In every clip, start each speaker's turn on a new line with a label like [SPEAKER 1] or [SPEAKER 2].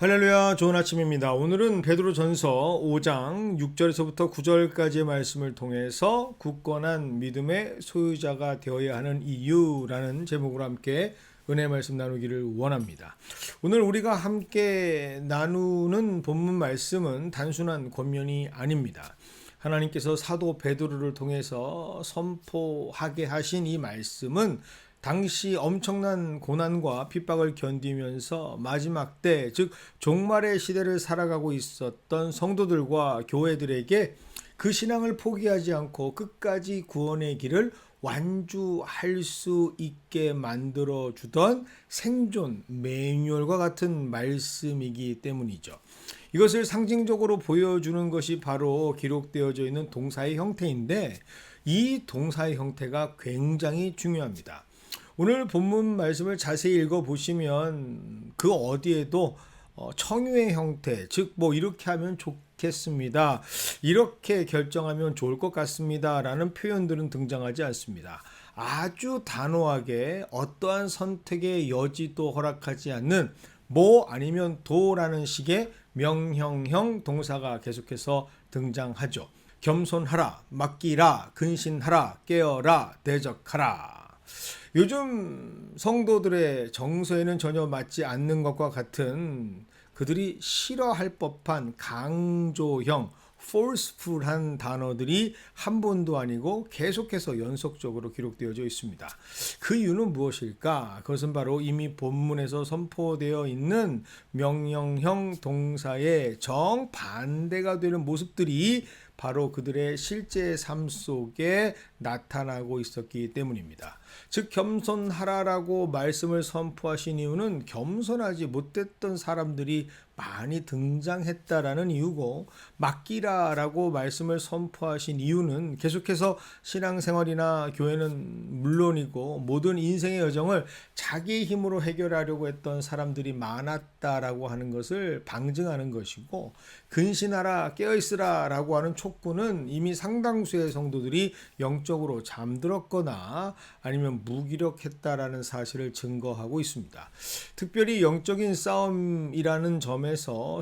[SPEAKER 1] 할렐루야, 좋은 아침입니다. 오늘은 베드로전서 5장 6절에서부터 9절까지의 말씀을 통해서 굳건한 믿음의 소유자가 되어야 하는 이유라는 제목으로 함께 은혜 말씀 나누기를 원합니다. 오늘 우리가 함께 나누는 본문 말씀은 단순한 권면이 아닙니다. 하나님께서 사도 베드로를 통해서 선포하게 하신 이 말씀은 당시 엄청난 고난과 핍박을 견디면서 마지막 때, 즉 종말의 시대를 살아가고 있었던 성도들과 교회들에게 그 신앙을 포기하지 않고 끝까지 구원의 길을 완주할 수 있게 만들어 주던 생존 매뉴얼과 같은 말씀이기 때문이죠. 이것을 상징적으로 보여주는 것이 바로 기록되어져 있는 동사의 형태인데, 이 동사의 형태가 굉장히 중요합니다. 오늘 본문 말씀을 자세히 읽어보시면 그 어디에도 청유의 형태, 즉 이렇게 하면 좋겠습니다, 이렇게 결정하면 좋을 것 같습니다 라는 표현들은 등장하지 않습니다. 아주 단호하게 어떠한 선택의 여지도 허락하지 않는 아니면 도라는 식의 명형형 동사가 계속해서 등장하죠. 겸손하라, 맡기라, 근신하라, 깨어라, 대적하라. 요즘 성도들의 정서에는 전혀 맞지 않는 것과 같은, 그들이 싫어할 법한 강조형, forceful한 단어들이 한 번도 아니고 계속해서 연속적으로 기록되어져 있습니다. 그 이유는 무엇일까? 그것은 바로 이미 본문에서 선포되어 있는 명령형 동사의 정반대가 되는 모습들이 바로 그들의 실제 삶 속에 나타나고 있었기 때문입니다. 즉 겸손하라라고 말씀을 선포하신 이유는 겸손하지 못했던 사람들이 많이 등장했다라는 이유고, 맡기라라고 말씀을 선포하신 이유는 계속해서 신앙생활이나 교회는 물론이고 모든 인생의 여정을 자기 힘으로 해결하려고 했던 사람들이 많았다라고 하는 것을 방증하는 것이고, 근신하라, 깨어있으라 라고 하는 촉구는 이미 상당수의 성도들이 영적으로 잠들었거나 아니면 무기력했다라는 사실을 증거하고 있습니다. 특별히 영적인 싸움이라는 점에서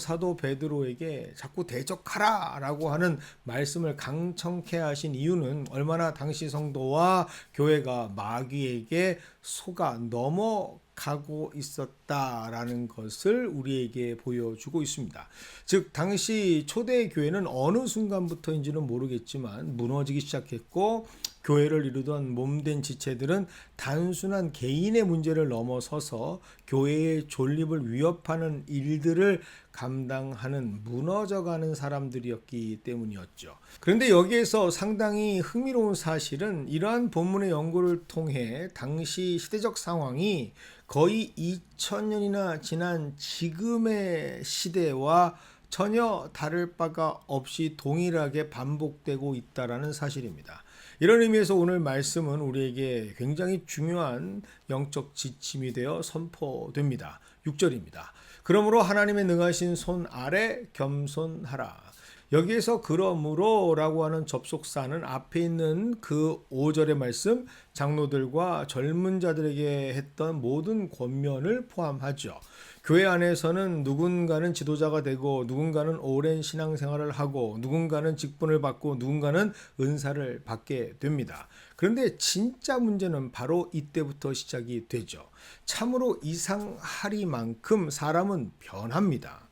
[SPEAKER 1] 사도 베드로에게 자꾸 대적하라 라고 하는 말씀을 강청케 하신 이유는 얼마나 당시 성도와 교회가 마귀에게 속아 넘어가고 있었다라는 것을 우리에게 보여주고 있습니다. 즉 당시 초대 교회는 어느 순간부터인지는 모르겠지만 무너지기 시작했고, 교회를 이루던 몸된 지체들은 단순한 개인의 문제를 넘어서서 교회의 존립을 위협하는 일들을 감당하는 무너져가는 사람들이었기 때문이었죠. 그런데 여기에서 상당히 흥미로운 사실은 이러한 본문의 연구를 통해 당시 시대적 상황이 거의 2000년이나 지난 지금의 시대와 전혀 다를 바가 없이 동일하게 반복되고 있다는 사실입니다. 이런 의미에서 오늘 말씀은 우리에게 굉장히 중요한 영적 지침이 되어 선포됩니다. 6절입니다. 그러므로 하나님의 능하신 손 아래 겸손하라. 여기에서 그러므로 라고 하는 접속사는 앞에 있는 그 5절의 말씀, 장로들과 젊은 자들에게 했던 모든 권면을 포함하죠. 교회 안에서는 누군가는 지도자가 되고, 누군가는 오랜 신앙생활을 하고, 누군가는 직분을 받고, 누군가는 은사를 받게 됩니다. 그런데 진짜 문제는 바로 이때부터 시작이 되죠. 참으로 이상하리만큼 사람은 변합니다.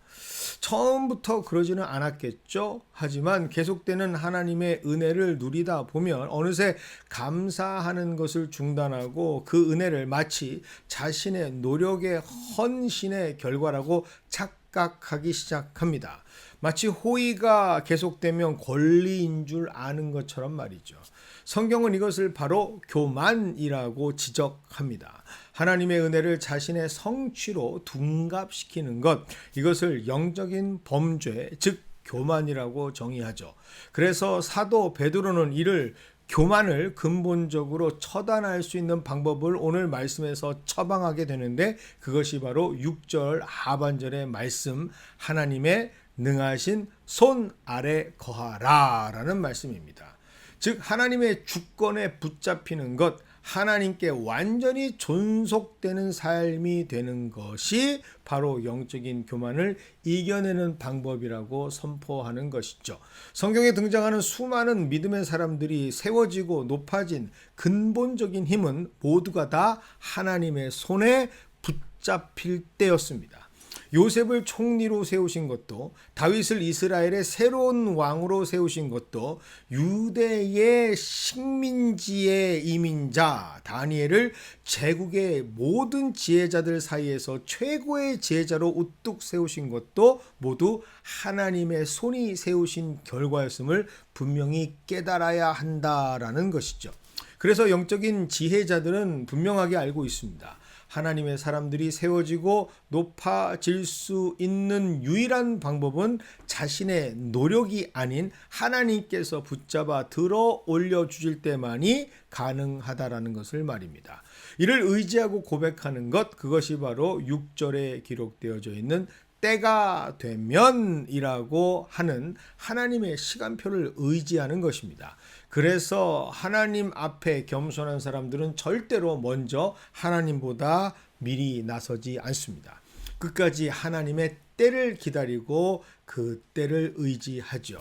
[SPEAKER 1] 처음부터 그러지는 않았겠죠. 하지만 계속되는 하나님의 은혜를 누리다 보면 어느새 감사하는 것을 중단하고 그 은혜를 마치 자신의 노력의 헌신의 결과라고 착각하기 시작합니다. 마치 호의가 계속되면 권리인 줄 아는 것처럼 말이죠. 성경은 이것을 바로 교만이라고 지적합니다. 하나님의 은혜를 자신의 성취로 둔갑시키는 것, 이것을 영적인 범죄, 즉 교만이라고 정의하죠. 그래서 사도 베드로는 이를 교만을 근본적으로 처단할 수 있는 방법을 오늘 말씀에서 처방하게 되는데, 그것이 바로 6절 하반절의 말씀, 하나님의 능하신 손 아래 거하라 라는 말씀입니다. 즉 하나님의 주권에 붙잡히는 것, 하나님께 완전히 존속되는 삶이 되는 것이 바로 영적인 교만을 이겨내는 방법이라고 선포하는 것이죠. 성경에 등장하는 수많은 믿음의 사람들이 세워지고 높아진 근본적인 힘은 모두가 다 하나님의 손에 붙잡힐 때였습니다. 요셉을 총리로 세우신 것도, 다윗을 이스라엘의 새로운 왕으로 세우신 것도, 유대의 식민지의 이민자 다니엘을 제국의 모든 지혜자들 사이에서 최고의 지혜자로 우뚝 세우신 것도 모두 하나님의 손이 세우신 결과였음을 분명히 깨달아야 한다라는 것이죠. 그래서 영적인 지혜자들은 분명하게 알고 있습니다. 하나님의 사람들이 세워지고 높아질 수 있는 유일한 방법은 자신의 노력이 아닌 하나님께서 붙잡아 들어 올려주실 때만이 가능하다라는 것을 말입니다. 이를 의지하고 고백하는 것, 그것이 바로 6절에 기록되어져 있는 때가 되면이라고 하는 하나님의 시간표를 의지하는 것입니다. 그래서 하나님 앞에 겸손한 사람들은 절대로 먼저 하나님보다 미리 나서지 않습니다. 끝까지 하나님의 때를 기다리고 그 때를 의지하죠.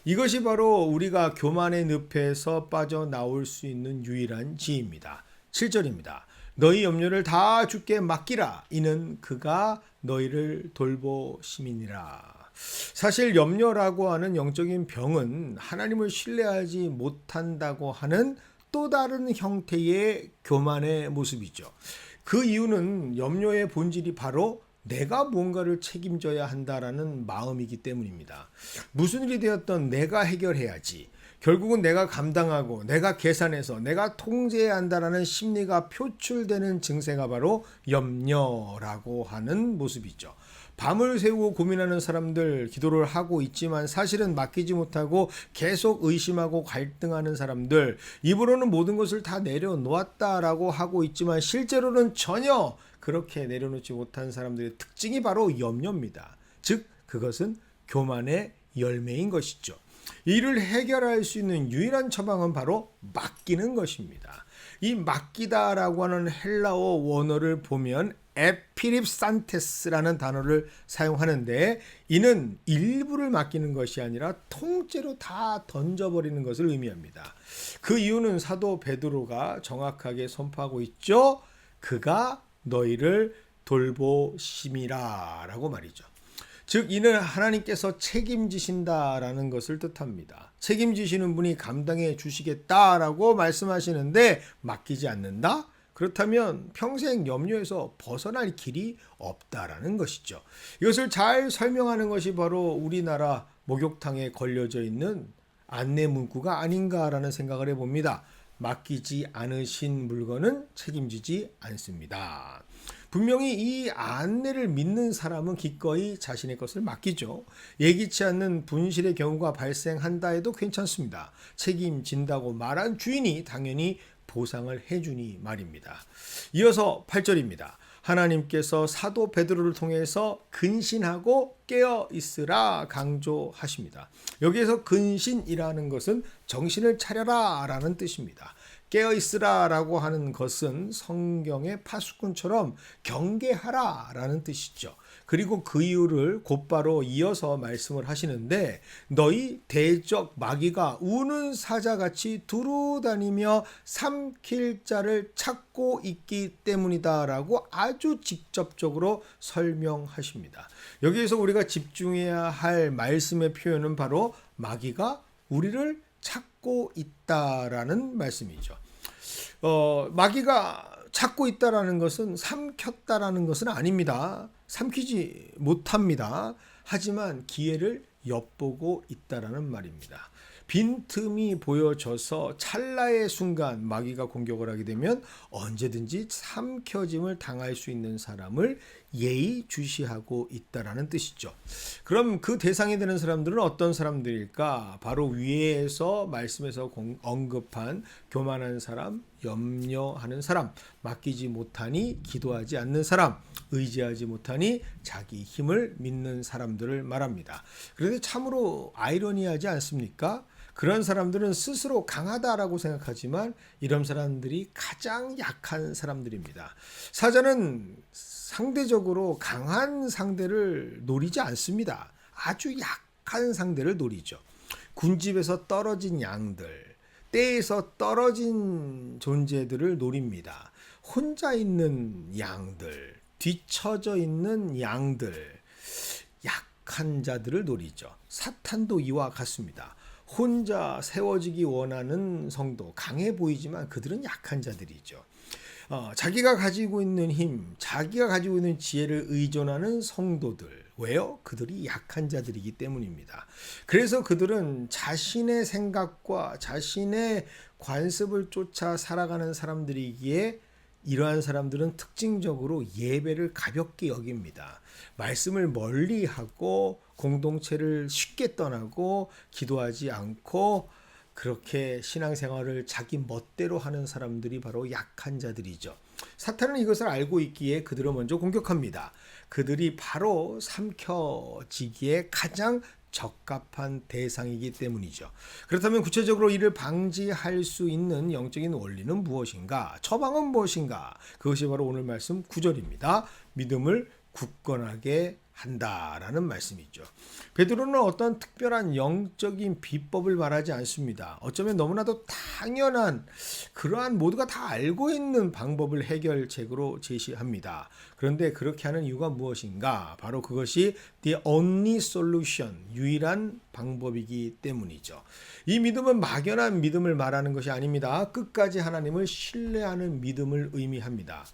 [SPEAKER 1] 이것이 바로 우리가 교만의 늪에서 빠져나올 수 있는 유일한 지혜입니다. 7절입니다. 너희 염려를 다 주께 맡기라. 이는 그가 너희를 돌보심이니라. 사실 염려라고 하는 영적인 병은 하나님을 신뢰하지 못한다고 하는 또 다른 형태의 교만의 모습이죠. 그 이유는 염려의 본질이 바로 내가 뭔가를 책임져야 한다라는 마음이기 때문입니다. 무슨 일이 되었던 내가 해결해야지. 결국은 내가 감당하고 내가 계산해서 내가 통제해야 한다라는 심리가 표출되는 증세가 바로 염려라고 하는 모습이죠. 밤을 새우고 고민하는 사람들, 기도를 하고 있지만 사실은 맡기지 못하고 계속 의심하고 갈등하는 사람들, 입으로는 모든 것을 다 내려놓았다라고 하고 있지만 실제로는 전혀 그렇게 내려놓지 못한 사람들의 특징이 바로 염려입니다. 즉 그것은 교만의 열매인 것이죠. 이를 해결할 수 있는 유일한 처방은 바로 맡기는 것입니다. 이 맡기다라고 하는 헬라어 원어를 보면 에피립산테스라는 단어를 사용하는데, 이는 일부를 맡기는 것이 아니라 통째로 다 던져버리는 것을 의미합니다. 그 이유는 사도 베드로가 정확하게 선포하고 있죠. 그가 너희를 돌보심이라 라고 말이죠. 즉 이는 하나님께서 책임지신다라는 것을 뜻합니다. 책임지시는 분이 감당해 주시겠다라고 말씀하시는데 맡기지 않는다? 그렇다면 평생 염려에서 벗어날 길이 없다라는 것이죠. 이것을 잘 설명하는 것이 바로 우리나라 목욕탕에 걸려져 있는 안내 문구가 아닌가라는 생각을 해봅니다. 맡기지 않으신 물건은 책임지지 않습니다. 분명히 이 안내를 믿는 사람은 기꺼이 자신의 것을 맡기죠. 예기치 않는 분실의 경우가 발생한다 해도 괜찮습니다. 책임진다고 말한 주인이 당연히 보상을 해주니 말입니다. 이어서 8절입니다. 하나님께서 사도 베드로를 통해서 근신하고 깨어 있으라 강조하십니다. 여기에서 근신이라는 것은 정신을 차려라 라는 뜻입니다. 깨어 있으라 라고 하는 것은 성경의 파수꾼처럼 경계하라 라는 뜻이죠. 그리고 그 이유를 곧바로 이어서 말씀을 하시는데, 너희 대적 마귀가 우는 사자같이 두루다니며 삼킬 자를 찾고 있기 때문이다 라고 아주 직접적으로 설명하십니다. 여기에서 우리가 집중해야 할 말씀의 표현은 바로 마귀가 우리를 찾고 있다라는 말씀이죠. 마귀가 찾고 있다라는 것은 삼켰다라는 것은 아닙니다. 삼키지 못합니다. 하지만 기회를 엿보고 있다라는 말입니다. 빈틈이 보여져서 찰나의 순간 마귀가 공격을 하게 되면 언제든지 삼켜짐을 당할 수 있는 사람을 예의주시하고 있다라는 뜻이죠. 그럼 그 대상이 되는 사람들은 어떤 사람들일까? 바로 위에서 말씀에서 언급한 교만한 사람, 염려하는 사람, 맡기지 못하니 기도하지 않는 사람, 의지하지 못하니 자기 힘을 믿는 사람들을 말합니다. 그런데 참으로 아이러니하지 않습니까? 그런 사람들은 스스로 강하다라고 생각하지만 이런 사람들이 가장 약한 사람들입니다. 사자는 상대적으로 강한 상대를 노리지 않습니다. 아주 약한 상대를 노리죠. 군집에서 떨어진 양들, 떼에서 떨어진 존재들을 노립니다. 혼자 있는 양들, 뒤처져 있는 양들, 약한 자들을 노리죠. 사탄도 이와 같습니다. 혼자 세워지기 원하는 성도, 강해 보이지만 그들은 약한 자들이죠. 자기가 가지고 있는 힘, 자기가 가지고 있는 지혜를 의존하는 성도들. 왜요? 그들이 약한 자들이기 때문입니다. 그래서 그들은 자신의 생각과 자신의 관습을 쫓아 살아가는 사람들이기에 이러한 사람들은 특징적으로 예배를 가볍게 여깁니다. 말씀을 멀리하고 공동체를 쉽게 떠나고 기도하지 않고 그렇게 신앙생활을 자기 멋대로 하는 사람들이 바로 약한 자들이죠. 사탄은 이것을 알고 있기에 그들을 먼저 공격합니다. 그들이 바로 삼켜지기에 가장 적합한 대상이기 때문이죠. 그렇다면 구체적으로 이를 방지할 수 있는 영적인 원리는 무엇인가? 처방은 무엇인가? 그것이 바로 오늘 말씀 9절입니다. 믿음을 굳건하게 한다라는 말씀이죠. 베드로는 어떤 특별한 영적인 비법을 말하지 않습니다. 어쩌면 너무나도 당연한 그러한 모두가 다 알고 있는 방법을 해결책으로 제시합니다. 그런데 그렇게 하는 이유가 무엇인가? 바로 그것이 the only solution, 유일한 방법이기 때문이죠. 이 믿음은 막연한 믿음을 말하는 것이 아닙니다. 끝까지 하나님을 신뢰하는 믿음을 의미합니다.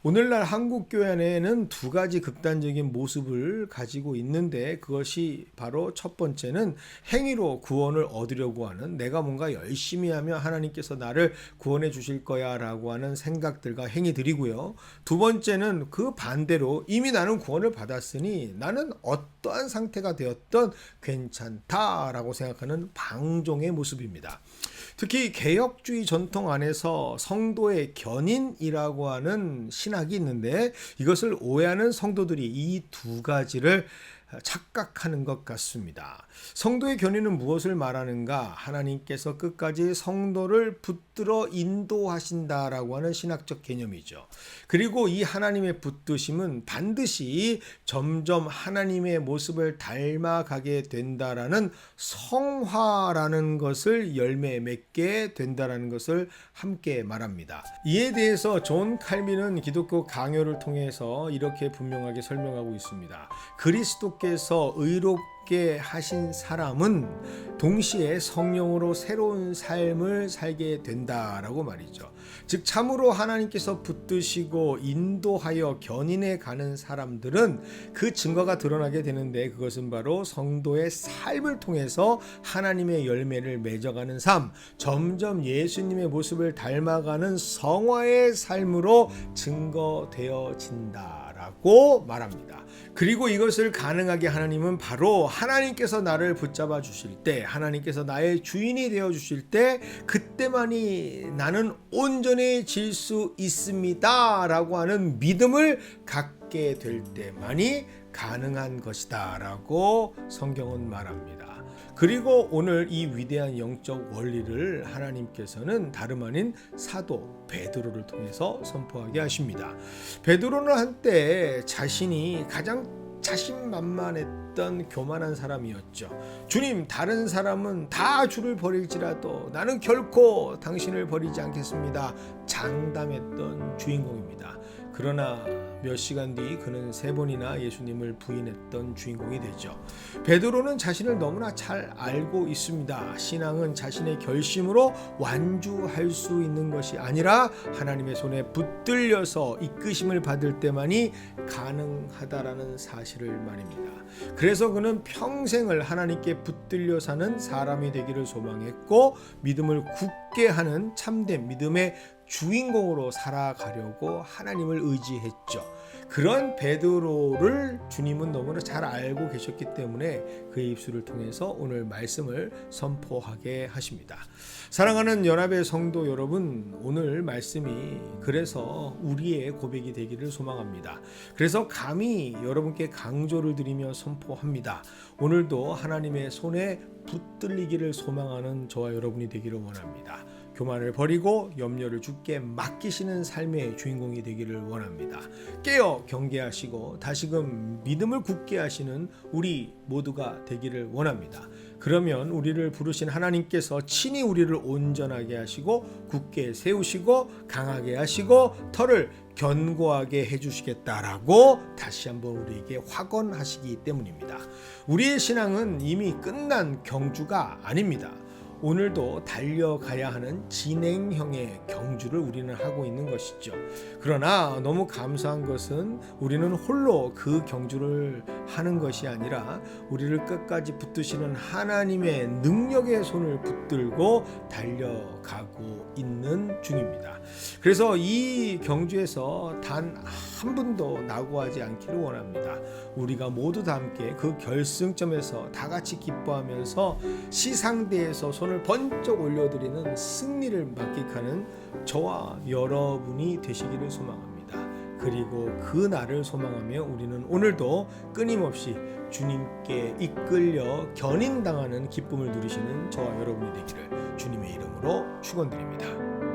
[SPEAKER 1] 오늘날 한국 교회 안에는 두 가지 극단적인 모습을 가지고 있는데 그것이 바로 첫 번째는 행위로 구원을 얻으려고 하는 내가 뭔가 열심히 하면 하나님께서 나를 구원해 주실 거야 라고 하는 생각들과 행위들이고요. 두 번째는 그 반대로 이미 나는 구원을 받았으니 나는 어떠한 상태가 되었던 괜찮다라고 생각하는 방종의 모습입니다. 특히 개혁주의 전통 안에서 성도의 견인이라고 하는 신학이 있는데 이것을 오해하는 성도들이 이 두 가지를 착각하는 것 같습니다. 성도의 견인은 무엇을 말하는가? 하나님께서 끝까지 성도를 붙들어 인도하신다라고 하는 신학적 개념이죠. 그리고 이 하나님의 붙드심은 반드시 점점 하나님의 모습을 닮아가게 된다라는 성화라는 것을 열매 맺게 된다라는 것을 함께 말합니다. 이에 대해서 존 칼빈은 기독교 강요를 통해서 이렇게 분명하게 설명하고 있습니다. 그리스도께서 의롭게 하신 사람은 동시에 성령으로 새로운 삶을 살게 된다라고 말이죠. 즉 참으로 하나님께서 붙드시고 인도하여 견인해 가는 사람들은 그 증거가 드러나게 되는데 그것은 바로 성도의 삶을 통해서 하나님의 열매를 맺어가는 삶, 점점 예수님의 모습을 닮아가는 성화의 삶으로 증거되어진다라고 말합니다. 그리고 이것을 가능하게 하나님은 바로 하나님께서 나를 붙잡아 주실 때, 하나님께서 나의 주인이 되어 주실 때 그때만이 나는 온전해질 수 있습니다 라고 하는 믿음을 갖게 될 때만이 가능한 것이다 라고 성경은 말합니다. 그리고 오늘 이 위대한 영적 원리를 하나님께서는 다름 아닌 사도 베드로를 통해서 선포하게 하십니다. 베드로는 한때 자신이 가장 자신만만했던 교만한 사람이었죠. 주님, 다른 사람은 다 주를 버릴지라도 나는 결코 당신을 버리지 않겠습니다. 장담했던 주인공입니다. 그러나 몇 시간 뒤 그는 3번이나 예수님을 부인했던 주인공이 되죠. 베드로는 자신을 너무나 잘 알고 있습니다. 신앙은 자신의 결심으로 완주할 수 있는 것이 아니라 하나님의 손에 붙들려서 이끄심을 받을 때만이 가능하다라는 사실을 말입니다. 그래서 그는 평생을 하나님께 붙들려 사는 사람이 되기를 소망했고 믿음을 굳게 하는 참된 믿음의 주인공으로 살아가려고 하나님을 의지했죠. 그런 베드로를 주님은 너무나 잘 알고 계셨기 때문에 그의 입술을 통해서 오늘 말씀을 선포하게 하십니다. 사랑하는 연합의 성도 여러분, 오늘 말씀이 그래서 우리의 고백이 되기를 소망합니다. 그래서 감히 여러분께 강조를 드리며 선포합니다. 오늘도 하나님의 손에 붙들리기를 소망하는 저와 여러분이 되기를 원합니다. 교만을 버리고 염려를 주께 맡기시는 삶의 주인공이 되기를 원합니다. 깨어 경계하시고 다시금 믿음을 굳게 하시는 우리 모두가 되기를 원합니다. 그러면 우리를 부르신 하나님께서 친히 우리를 온전하게 하시고 굳게 세우시고 강하게 하시고 털을 견고하게 해주시겠다라고 다시 한번 우리에게 확언하시기 때문입니다. 우리의 신앙은 이미 끝난 경주가 아닙니다. 오늘도 달려가야 하는 진행형의 경주를 우리는 하고 있는 것이죠. 그러나 너무 감사한 것은 우리는 홀로 그 경주를 하는 것이 아니라 우리를 끝까지 붙드시는 하나님의 능력의 손을 붙들고 달려가고 있는 중입니다. 그래서 이 경주에서 단 한 분도 낙오하지 않기를 원합니다. 우리가 모두 다 함께 그 결승점에서 다 같이 기뻐하면서 시상대에서 손을 번쩍 올려드리는 승리를 만끽하는 저와 여러분이 되시기를 소망합니다. 그리고 그 날을 소망하며 우리는 오늘도 끊임없이 주님께 이끌려 견인당하는 기쁨을 누리시는 저와 여러분이 되기를 주님의 이름으로 축원드립니다.